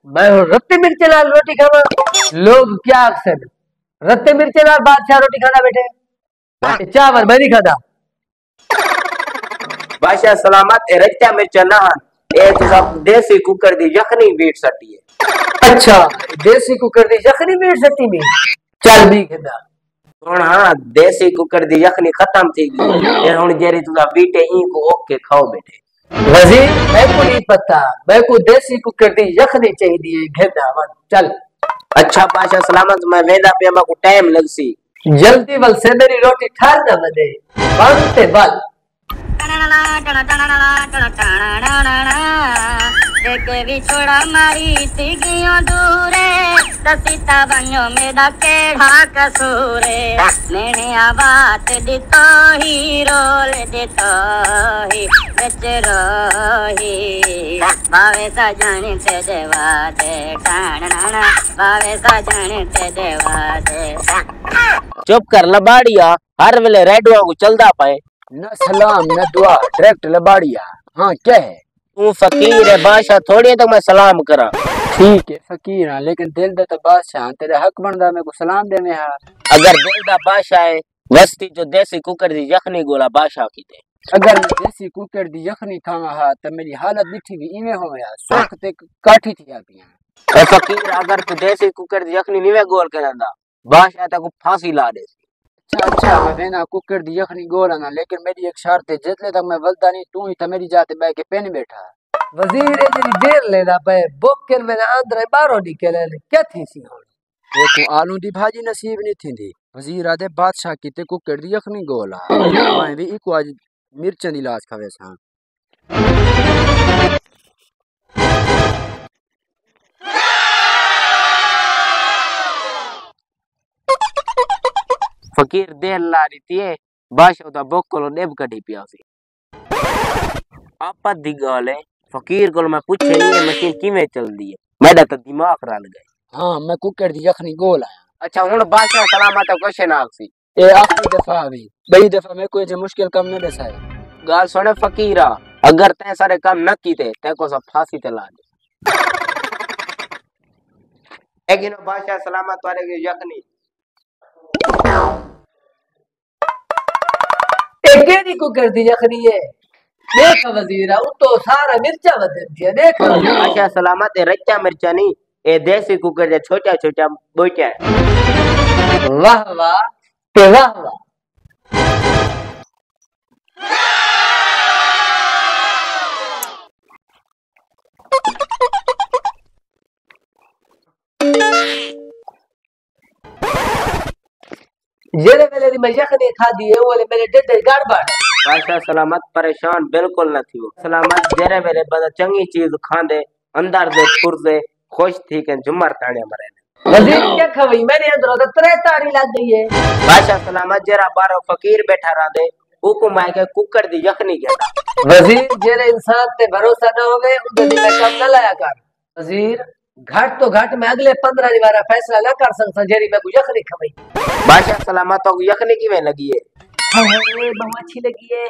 मैं हूँ रत्ते मिर्चे लाल रोटी खावा। लोग क्या अक्सर रत्ते मिर्चे लाल बादशाह रोटी खाना बैठे, चावल मैं नहीं खाता। बादशाह सलामत रत्ता मिर्चा ना ए तो सब देसी कुकर दी यखनी बीट सटी है। अच्छा देसी कुकर दी यखनी बीट सटी में चल भी खेदा हुन हाँ देसी कुकर दी यखनी खत्म थी गई फिर हुन जेरी तुसा बीटे ई को ओके खाओ बेटे। वजीर मैं को नहीं पता, मैं को देसी कुकर दी यखनी चाहिए घेदा वन चल। अच्छा बादशाह सलामत मैं वेदा पे मा को टाइम लगसी जल्दी वल से मेरी रोटी ठार न वदे बनते बल। देखे भी छोड़ा मारी तिगियों दूरे सीता बनो मेरा केढ़ा कसूरे मैंने आवाज दितो ही रोल दितो ही बच रोही बावे सजन ते देवा दे टाणना बावे सजन ते देवा दे। चुप कर लबाड़िया हर वेले रेडुआ को चलदा पाए न सलाम न दुआ डायरेक्ट लबाड़िया। हाँ क्या है तू फकीर है बादशाह थोड़ी तो मैं सलाम करा। ठीक है फकीर हाँ लेकिन दिल दे तो बादशाह तेरे हक बनदा मेरे को सलाम दे में हां। अगर दिल दा बादशाह है वस्ती जो देसी कुकर दी यखनी गोला बादशाह की दे। अगर मैं देसी कुकर दी यखनी खावा हा तो मेरी हालत दिठी भी इवे हो या सुख ते काठी थी आपिया। ए फकीर अगर तू देसी कुकर दी यखनी निवे गोल करंदा बादशाह तक फांसी ला दे। अच्छा मैं वेना कुकर दी यखनी गोल ना लेकिन मेरी एक शर्त है जितले तक मैं वलदा नहीं तू ही तो मेरी जाते बै के पेन बैठा। वजीर तेरी देर लेना पे बुक के मैंने अंदर बारो निकले क्या थी सी हो वो तो आलू दी भाजी नसीब नहीं थी। वजीर आदे बादशाह की ते कुकर दी यखनी गोल मैं भी इको आज मिर्चन दी लाश खावे सा। फकीर देर ला रही थी बादशाह दा बोकलो नेब कढ़ी पियासी। आपा दी गल है फकीर को मैं पूछे नहीं है मशीन किवें चलदी है मेरा तो दिमाग रल गए। हाँ मैं कुकर दी यखनी गोल आया। अच्छा हुन बादशाह सलामत क्वेश्चन आसी ए आखिरी दफा भी बड़ी दफा मैं कोई मुश्किल काम न दसाए। गाल सुने फकीरा अगर तै सारे काम न कीते तै को सब फांसी चला दे। लेकिन बादशाह सलामत वाले की यखनी केड़ी कुकर दी यखनी है देख वजीरा वो तो सारा मिर्चा बदलती है देख। बादशाह सलामत रच्चा मिर्चा नहीं ए देसी कुकर जे छोटा छोटा बोचा है। वाह वाह ते वाह वाह। जेरे वेले दी मैं यखनी खादी है वो मेरे डेडे गड़बड़। बादशाह सलामत परेशान बिल्कुल न थी सलामत जेरे वेले बदा चंगी चीज खांदे अंदर दे फुरदे खुश थी के जुमर ताने मरे। वजीर क्या खवई मैंने अंदर तो त्रे तारी लग गई है। बादशाह सलामत जरा बारो फकीर बैठा रहा हुकुम आए के कुकर दी यखनी गया। वजीर जेरे इंसान पे भरोसा न होवे उनके दिल में कम न लाया कर। वजीर घट तो घट मैं अगले 15 दिन वाला फैसला न कर सकता जेरी मैं को यखनी खवई। बादशाह सलामत को यखनी किवें लगी है? हां बहुत अच्छी लगी है।